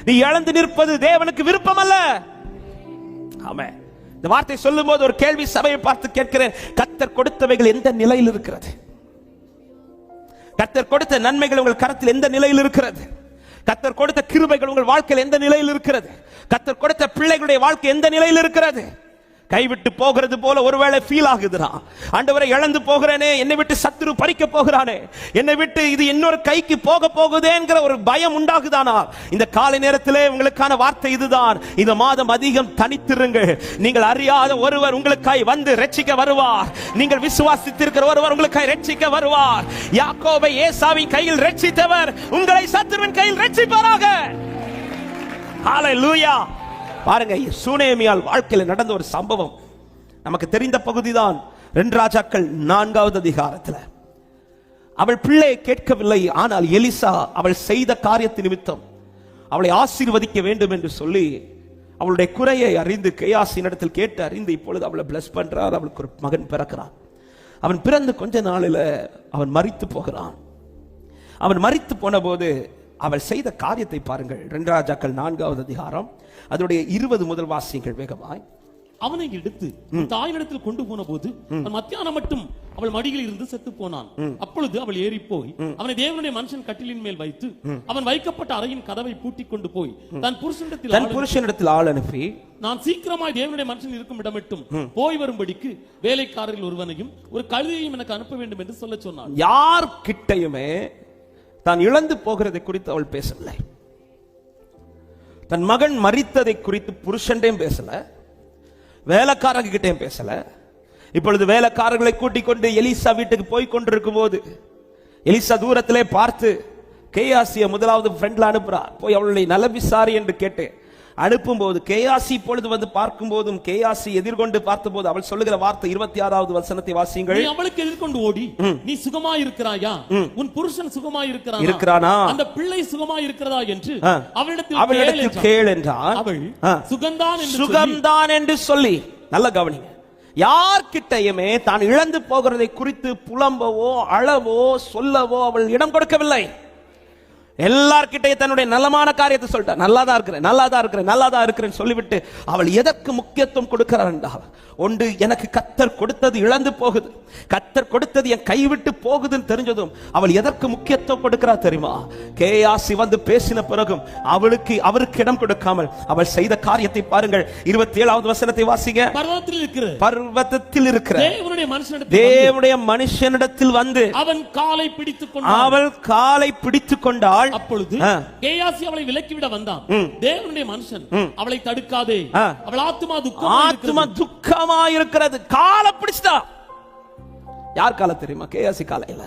நீ இழந்து நிற்பது தேவனுக்கு விருப்பம் அல்ல. ஆமென். இந்த வார்த்தை சொல்லும் போது ஒரு கேள்வி சபையை பார்த்து கேட்கிறேன். கர்த்தர் கொடுத்தவைகள் எந்த நிலையில் இருக்கிறது? கர்த்தர் கொடுத்த நன்மைகள் உங்கள் கரத்தில் எந்த நிலையில் இருக்கிறது? கர்த்தர் கொடுத்த கிருபைகள் உங்கள் வாழ்க்கையில் எந்த நிலையில் இருக்கிறது? கர்த்தர் கொடுத்த பிள்ளைகளுடைய வாழ்க்கை எந்த நிலையில் இருக்கிறது? கைவிட்டு போகிறது போல ஒருவேளை ஃபீல் ஆகுதுடா. ஆண்டவரை இழந்து போகிறேனே, என்னை விட்டு சத்துரு பறிக்க போகிறானே, என்னை விட்டு இது இன்னொரு கைக்கு போக போகுதேங்கிற ஒரு பயம் உண்டாகுதானா? இந்த காலை நேரத்திலே உங்களுக்கான வார்த்தை இதுதான். இந்த மாதம் அதிகம் தனித்திருங்கள். நீங்கள் அறியாத ஒருவர் உங்களுக்காய் வந்து ரட்சிக்க வருவார். நீங்கள் விசுவாசித்திருக்கிற ஒருவர் உங்களுக்காய் ரட்சிக்க வருவார். யாக்கோபை ஏசாவின் கையில் ரட்சித்தவர் உங்களை சத்துருவின் கையில் ரட்சிப்பாராக. ஹல்லேலூயா. பாருங்க, சூனேமியால் வாழ்க்கையில் நடந்த ஒரு சம்பவம் நமக்கு தெரிந்த பகுதிதான். 2 ராஜாக்கள் 4வது அதிகாரத்தில் அவள் பிள்ளை கேட்கவில்லை. ஆனால் எலிசா அவள் செய்த காரியத்தின் நிமித்தம் அவளை ஆசீர்வதிக்க வேண்டும் என்று சொல்லி அவளுடைய குறையை அறிந்து கேயாசின் இடத்தில் கேட்டு அறிந்து இப்பொழுது அவளை பிளஸ் பண்றார். அவளுக்கு ஒரு மகன் பிறக்கிறான். அவன் பிறந்து கொஞ்ச நாளில் அவன் மரித்து போகிறான். அவன் மரித்து போன போது அவள் செய்த காரியத்தை பாருங்கள். 2 ராஜாக்கள் 4வது அதிகாரம் அதனுடைய 20 முதல் வாசியங்கள் வேகமாய். அவனை எடுத்து தாயினிடத்தில் கொண்டு போன போது மத்தியானம் மட்டும் அவள் மடியில் இருந்து செத்து போனான். அப்பொழுது அவள் ஏறி போய் அவனை தேவனுடைய மனுஷன் கட்டிலின் மேல் வைத்து அவன் வைக்கப்பட்ட அறையின் கதவை பூட்டிக் கொண்டு போய் தன் புருஷனிடத்தில் ஆள் அனுப்பி, நான் சீக்கிரமாய் தேவனுடைய மனுஷன் இருக்கும் இடமிட்டும் போய் வரும்படிக்கு வேலைக்காரர்கள் ஒருவனையும் ஒரு கழுதையும் எனக்கு அனுப்ப வேண்டும் என்று சொல்ல சொன்னான். யார் கிட்டையுமே தான் இழந்து போகிறதை குறித்து அவள் பேசவில்லை. தன் மகன் மரித்ததை குறித்து புருஷன்டையும் பேசல, வேலைக்காரங்க கிட்டையும் பேசல. இப்பொழுது வேலைக்காரர்களை கூட்டிக் கொண்டு எலிசா வீட்டுக்கு போய் கொண்டிருக்கும் போது எலிசா தூரத்திலே பார்த்து கேயாசிய முதலாவது ஃப்ரெண்ட்ல அனுப்புறா. போய் அவளுடைய நல விசாரி என்று கேட்டு அனுப்பும் போது கேயாசி இப்பொழுது வந்து பார்க்கும் போதும் கேயாசி எதிர்கொண்டு பார்த்த போது அவள் சொல்லுகிற வார்த்தை 26வது வசனத்தை வாசியுங்கள். நீ அவளுக்கு எதிர்கொண்டு ஓடி, நீ சுகமாய் இருக்கிறாயா? உன் புருஷன் சுகமாய் இருக்கிறானா? அந்த பிள்ளை சுகமாய் இருக்கிறதா என்று அவளிடத்தில் கேள் என்றார். அவள் சுகம்தான் என்று சொல்லி, நல்ல கவனிங்க, யார்கிட்டயுமே தான் இழந்து போகிறதை குறித்து புலம்பவோ அழவோ சொல்லவோ அவள் இடம் கொடுக்கவில்லை. எல்லார்கிட்டையும் தன்னுடைய நலமான காரியத்தை சொல்லிட்டா. நல்லாதான் இருக்கிறேன் சொல்லிவிட்டு அவள் எதற்கு முக்கியத்துவம் கொடுக்கிறார் என்றால், ஒன்று, எனக்கு கர்த்தர் கொடுத்தது இழந்து போகுது, கர்த்தர் கொடுத்தது என் கைவிட்டு போகுதுன்னு தெரிஞ்சதும் அவள் எதற்கு முக்கியத்துவம் கொடுக்கிறார் தெரியுமா? கேயாசி வந்து பேசின பிறகும் அவருக்கு இடம் கொடுக்காமல் அவள் செய்த காரியத்தை பாருங்கள். 27வது வசனத்தை வாசிங்க. பர்வதத்தில் இருக்கிற தேவனுடைய மனுஷனிடத்தில் வந்து அவள் காலை பிடித்துக் கொண்டாள். அப்பொழுது கேயாசி அவளை விலக்கிவிட வந்தான். தேவனுடைய மனுஷன் அவளை தடுக்காதே, அவள் ஆத்துமா துக்கமா இருக்கிறது. காலை பிடிச்சா. யார் காலை தெரியுமா? கேயாசி காலையில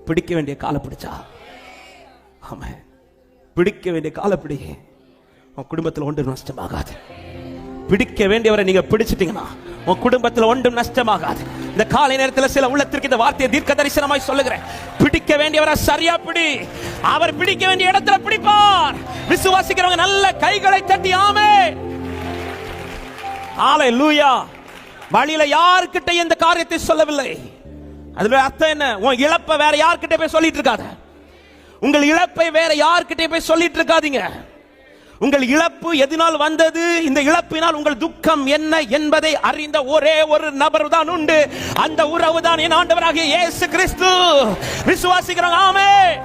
பிடிக்க வேண்டிய காலை பிடிச்சா. ஆமா, பிடிக்க வேண்டிய காலை பிடி. உன் குடும்பத்தில் ஒன்றும் நஷ்டமாகாது. பிடிக்க வேண்டியவரை நீங்க பிடிச்சிட்டீங்கன்னா உன் குடும்பத்தில் ஒன்றும் நஷ்டமாகாது. இந்த காலை நேரத்தில் சில உள்ளத்திற்கு இந்த வார்த்தையை தீர்க்க தரிசனமாய் சொல்லுகிறேன். பிடிக்க வேண்டியவரை சரியா பிடி. அவர் பிடிக்க வேண்டிய இடத்துல பிடிப்பார். விசுவாசிக்கிறவங்க நல்ல கைகளை தட்டி ஆமென். ஹல்லேலூயா. வழியில யார்கிட்ட இந்த காரியத்தை சொல்லவில்லை. அதுல அர்த்தம் என்ன? உன் இழப்பை வேற யார்கிட்ட போய் சொல்லிட்டு இருக்காத. உங்கள் இழப்பை வேற யார்கிட்ட போய் சொல்லிட்டு இருக்காதீங்க. உங்கள் இழப்பு எதனால் வந்தது, இந்த இழப்பினால் உங்கள் துக்கம் என்ன என்பதை அறிந்த ஒரே ஒரு நபர் தான் உண்டு. அந்த உறவு தான் என் ஆண்டவராகிய இயேசு கிறிஸ்து. விசுவாசிக்கிறோம். ஆமென்.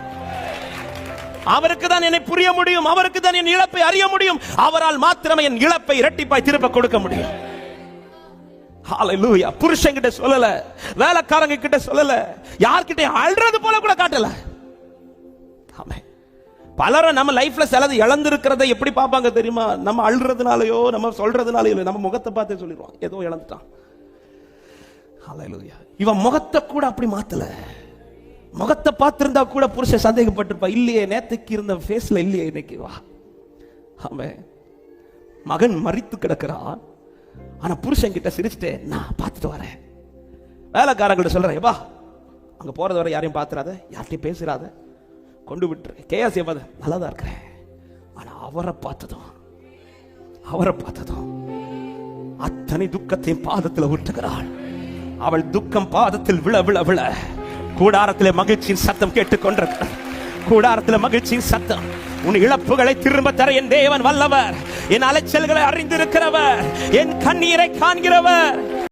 அவருக்கு தான் என்னை புரிய முடியும், அவருக்கு தான் என் இழப்பை அறிய முடியும். அவரால் மாத்திரமே என் இழப்பை இரட்டிப்பாய் திருப்ப கொடுக்க முடியும். ஹல்லேலூயா. புருஷன் கிட்ட சொல்லல, வேலைக்காரங்க கிட்ட சொல்லல, யார்கிட்ட அழுறது போல கூட காட்டல. ஆமென். பலரும் நம்ம லைஃப்ல சிலது இழந்திருக்கிறத எப்படி பார்ப்பாங்க தெரியுமா? நம்ம அழுறதுனாலயோ நம்ம சொல்றதுனாலயோ நம்ம முகத்தை பார்த்தே சொல்லிடுவான், ஏதோ இழந்துட்டான். ஹல்லேலூயா. இவன் முகத்தை கூட அப்படி மாத்தல. முகத்தை பார்த்திருந்தா கூட புருஷன் சந்தேகப்பட்டிருப்பா. இல்லையே, நேத்துக்கு இருந்த ஃபேஸ்ல இல்லையே இன்னைக்கு. வா. ஆமென். மகன் மரித்து கிடக்கிறான். ஆனா புருஷன் கிட்ட சிரிச்சுட்டு, நான் பார்த்துட்டு வரேன். வேலைக்காரங்கள்ட்ட சொல்றேன், வா அங்க போறது வரை யாரையும் பார்த்துறாத, யார்கிட்டையும் பேசுறாத, கொண்டு விட்டுரு. கேயாசி நல்லாதான் இருக்கிறேன். ஆனா அவரை பார்த்ததும் அத்தனை துக்கத்தையும் பாதத்தில் ஊற்றுகிறாள். அவள் துக்கம் பாதத்தில் விழ விழ விழ கூடாரத்திலே மகிழ்ச்சியின் சத்தம் கேட்டுக்கொண்டிருக்கிறார். கூடாரத்தில் மகிழ்ச்சியின் சத்தம். உன் இழப்புகளை திரும்ப தர என் தேவன் வல்லவர். என் அலைச்சல்களை அறிந்திருக்கிறவர், என் கண்ணீரை காண்கிறவர்.